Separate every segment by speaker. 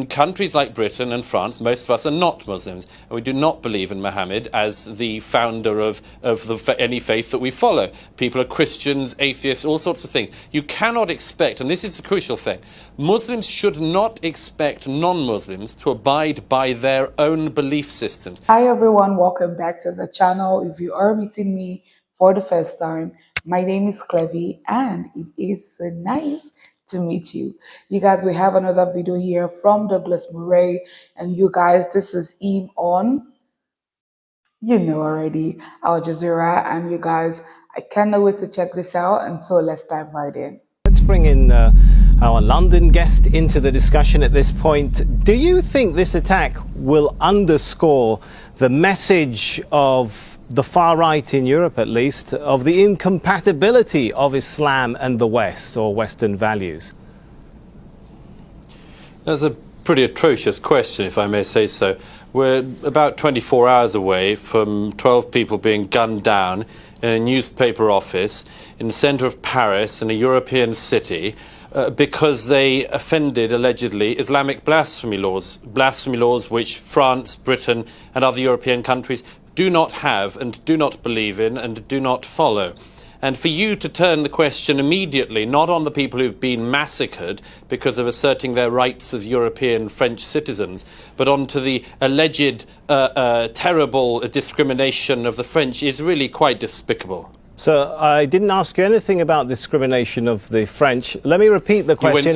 Speaker 1: In countries like Britain and France, most of us are not Muslims, and we do not believe in Muhammad as the founder of any faith that we follow. People are Christians, atheists, all sorts of things. You cannot expect, and this is the crucial thing, Muslims should not expect non-Muslims to abide by their own belief systems.
Speaker 2: Hi everyone, welcome back to the channel. If you are meeting me for the first time, my name is Clevy and it is so nice to meet you. You guys, we have another video here from Douglas Murray, and you guys, this is him on, you know already, Al Jazeera, and you guys, I cannot wait to check this out, and so let's dive right in.
Speaker 3: Let's bring in our London guest into the discussion at this point. Do you think this attack will underscore the message of the far right in Europe, at least, of the incompatibility of Islam and the West, or Western values?
Speaker 1: That's a pretty atrocious question, if I may say so. We're about 24 hours away from 12 people being gunned down in a newspaper office in the centre of Paris, in a European city, because they offended, allegedly, Islamic blasphemy laws which France, Britain and other European countries do not have and do not believe in and do not follow. And for you to turn the question immediately, not on the people who've been massacred because of asserting their rights as European French citizens, but onto the alleged terrible discrimination of the French is really quite despicable.
Speaker 3: So I didn't ask you anything about discrimination of the French. Let me repeat the question.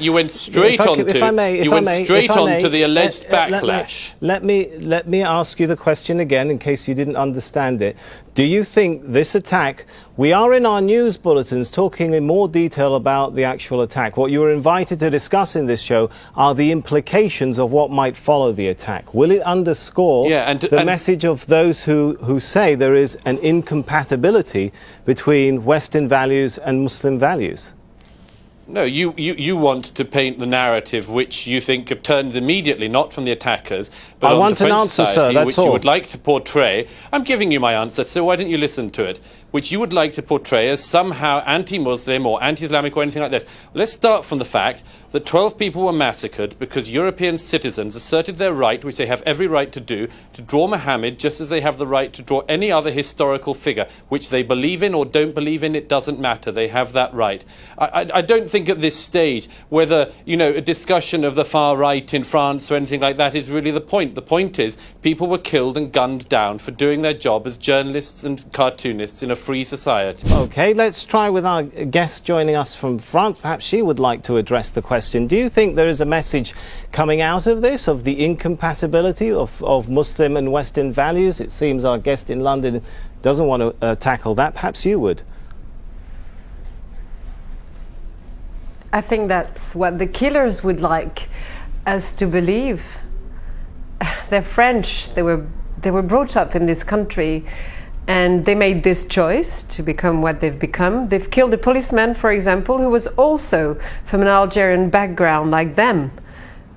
Speaker 1: You went straight onto the alleged backlash.
Speaker 3: Let me ask you the question again, in case you didn't understand it. Do you think this attack? We are in our news bulletins talking in more detail about the actual attack. What you were invited to discuss in this show are the implications of what might follow the attack. Will it underscore the message of those who say there is an incompatibility between Western values and Muslim values?
Speaker 1: No, you want to paint the narrative which you think turns immediately, not from the attackers, but on the French society, which you would like to portray. I'm giving you my answer, so why don't you listen to it? Which you would like to portray as somehow anti-Muslim or anti-Islamic or anything like this. Let's start from the fact that 12 people were massacred because European citizens asserted their right, which they have every right to do, to draw Muhammad just as they have the right to draw any other historical figure, which they believe in or don't believe in. It doesn't matter. They have that right. I don't think at this stage whether, a discussion of the far right in France or anything like that is really the point. The point is people were killed and gunned down for doing their job as journalists and cartoonists in a free society.
Speaker 3: Okay, let's try with our guest joining us from France. Perhaps she would like to address the question. Do you think there is a message coming out of this, of the incompatibility of Muslim and Western values? It seems our guest in London doesn't want to tackle that. Perhaps you would.
Speaker 4: I think that's what the killers would like us to believe. They're French. They were brought up in this country, and they made this choice to become what they've become. They've killed a policeman, for example, who was also from an Algerian background like them,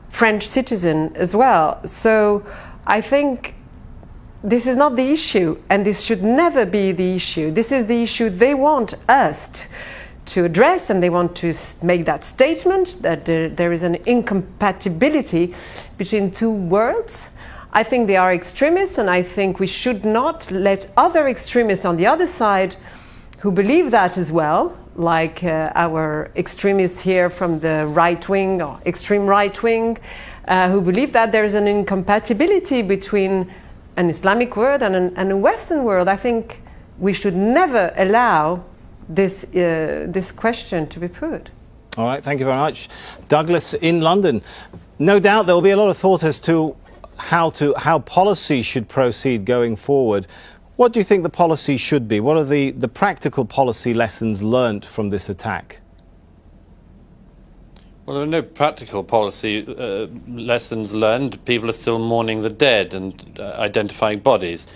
Speaker 4: French citizen as well. So I think this is not the issue, and this should never be the issue. This is the issue they want us to address, and they want to make that statement that there is an incompatibility between two worlds. I think they are extremists, and I think we should not let other extremists on the other side who believe that as well, like our extremists here from the right wing or extreme right wing, who believe that there is an incompatibility between an Islamic world and a Western world. I think we should never allow this question to be put.
Speaker 3: All right, thank you very much. Douglas in London. No doubt there will be a lot of thought as to how policy should proceed going forward. What do you think the policy should be? What are the practical policy lessons learnt from this attack?
Speaker 1: Well, there are no practical policy lessons learned. People are still mourning the dead and identifying bodies.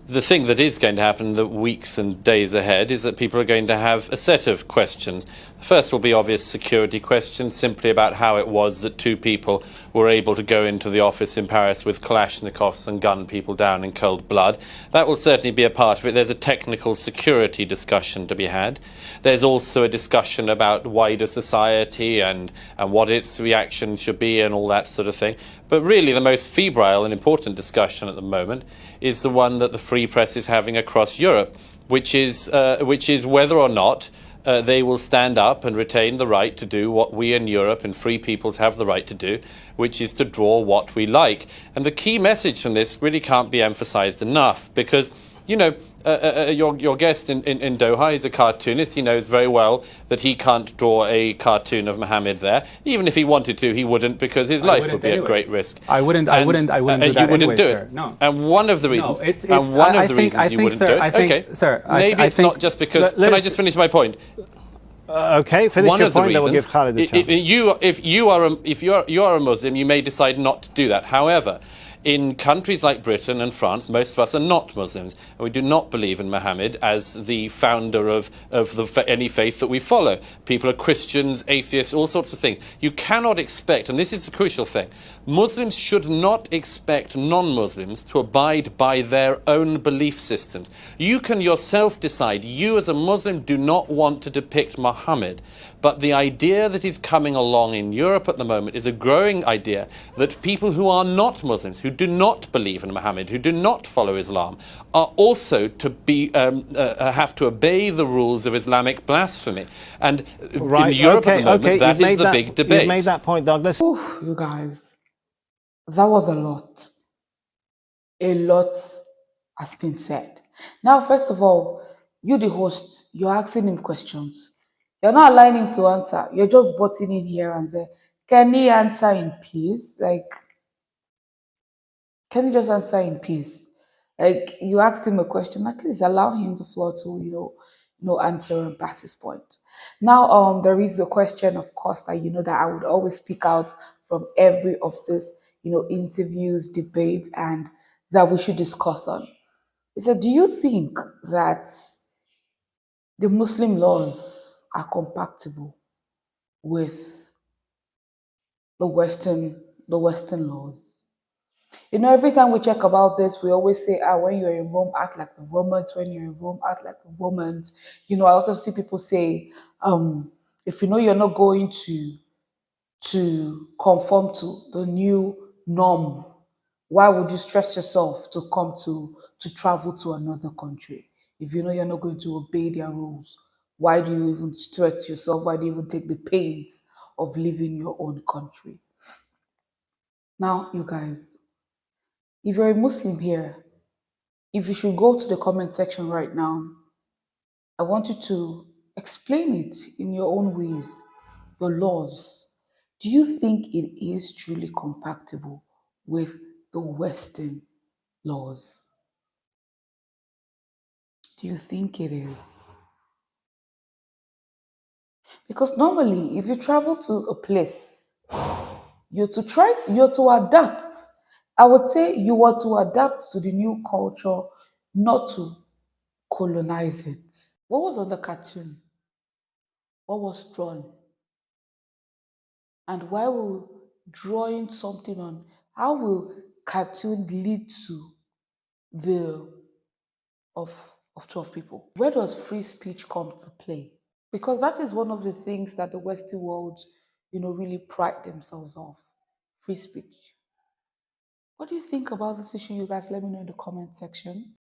Speaker 1: The thing that is going to happen in the weeks and days ahead is that people are going to have a set of questions. The first will be obvious security questions, simply about how it was that two people were able to go into the office in Paris with Kalashnikovs and gun people down in cold blood. That will certainly be a part of it. There's a technical security discussion to be had. There's also a discussion about wider society and what its reaction should be and all that sort of thing. But really the most febrile and important discussion at the moment is the one that the free press is having across Europe, which is whether or not they will stand up and retain the right to do what we in Europe and free peoples have the right to do, which is to draw what we like. And the key message from this really can't be emphasized enough, because, you know, your guest in Doha is a cartoonist. He knows very well that he can't draw a cartoon of Mohammed there. Even if he wanted to, he wouldn't, because his life would be at great risk.
Speaker 5: I wouldn't do that anyway, sir.
Speaker 1: No. And one of the reasons, reasons you wouldn't do it.
Speaker 5: Okay, sir.
Speaker 1: Maybe it's not just because. Can I just finish my point?
Speaker 3: Okay, finish your point. Then we'll give Khalid a chance.
Speaker 1: If you are a Muslim, you may decide not to do that. However, in countries like Britain and France, most of us are not Muslims, and we do not believe in Muhammad as the founder of any faith that we follow. People are Christians, atheists, all sorts of things. You cannot expect, and this is the crucial thing, Muslims should not expect non-Muslims to abide by their own belief systems. You can yourself decide, you as a Muslim do not want to depict Muhammad, but the idea that is coming along in Europe at the moment is a growing idea that people who are not Muslims, who do not believe in Muhammad, who do not follow Islam, are also to be have to obey the rules of Islamic blasphemy. And in Europe at the moment, that is the big debate.
Speaker 3: You made that point, Douglas.
Speaker 2: Oof, you guys, that was a lot. A lot has been said. Now, first of all, you, the host, you're asking him questions. You're not allowing him to answer. You're just butting in here and there. Can he answer in peace? Like, can he just answer in peace? Like, you asked him a question, at least allow him the floor to, answer and pass his point. Now, there is a question, of course, that that I would always pick out from every of this, interviews, debates, and that we should discuss on. He said, do you think that the Muslim laws are compatible with the Western laws? Every time we check about this, we always say, when you're in Rome, act like the Romans. When you're in Rome, act like the Romans. I also see people say, if you're not going to conform to the new norm, why would you stress yourself to come to travel to another country? If you know you're not going to obey their rules, why do you even stress yourself? Why do you even take the pains of leaving your own country? Now, you guys, if you're a Muslim here, if you should go to the comment section right now, I want you to explain it in your own ways, your laws. Do you think it is truly compatible with the Western laws? Do you think it is? Because normally, if you travel to a place, you're to adapt. I would say you are to adapt to the new culture, not to colonize it. What was on the cartoon? What was drawn? And why will drawing something on, how will cartoon lead to the of 12 people? Where does free speech come to play? Because that is one of the things that the Western world, really pride themselves of. Free speech. What do you think about this issue, you guys? Let me know in the comment section.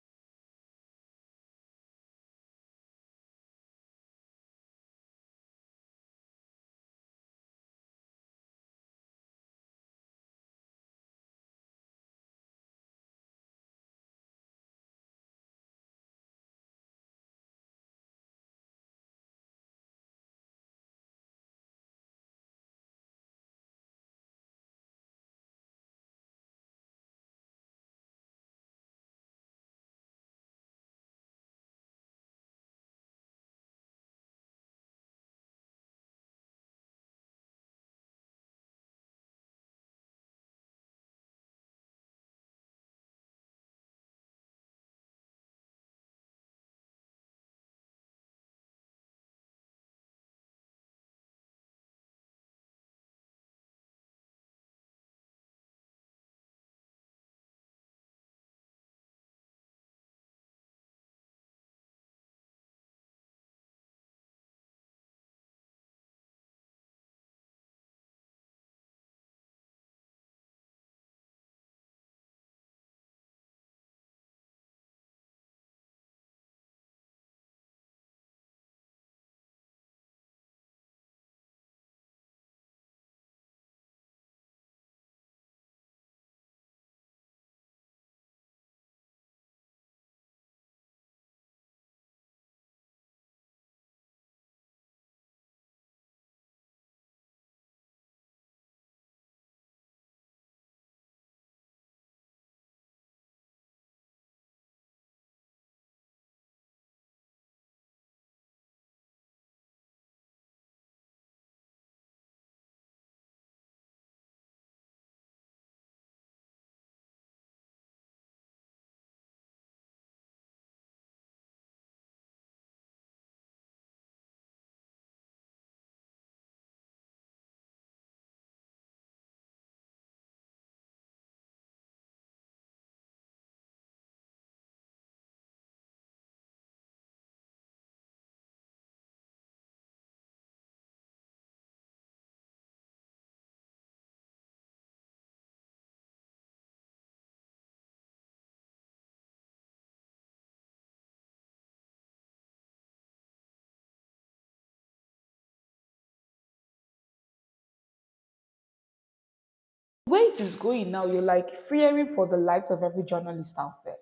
Speaker 2: The way it is going now, you're like fearing for the lives of every journalist out there,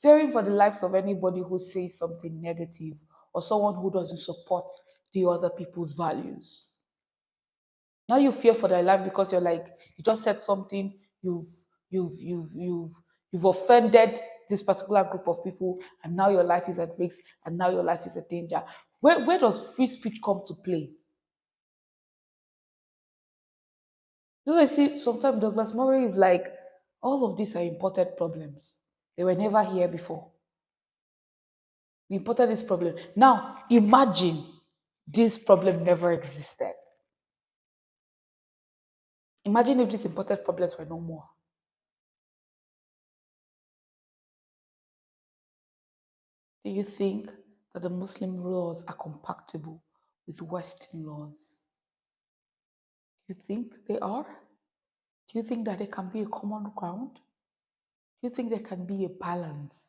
Speaker 2: fearing for the lives of anybody who says something negative or someone who doesn't support the other people's values. Now you fear for their life because you're like, you just said something, you've offended this particular group of people, and now your life is at risk, and now your life is a danger. Where does free speech come to play? So I see sometimes Douglas Murray is like, all of these are imported problems. They were never here before. We imported this problem. Now imagine this problem never existed. Imagine if these imported problems were no more. Do you think that the Muslim laws are compatible with Western laws? Do you think they are? Do you think that there can be a common ground? Do you think there can be a balance?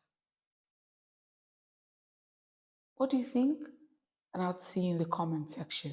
Speaker 2: What do you think? And I'll see you in the comment section.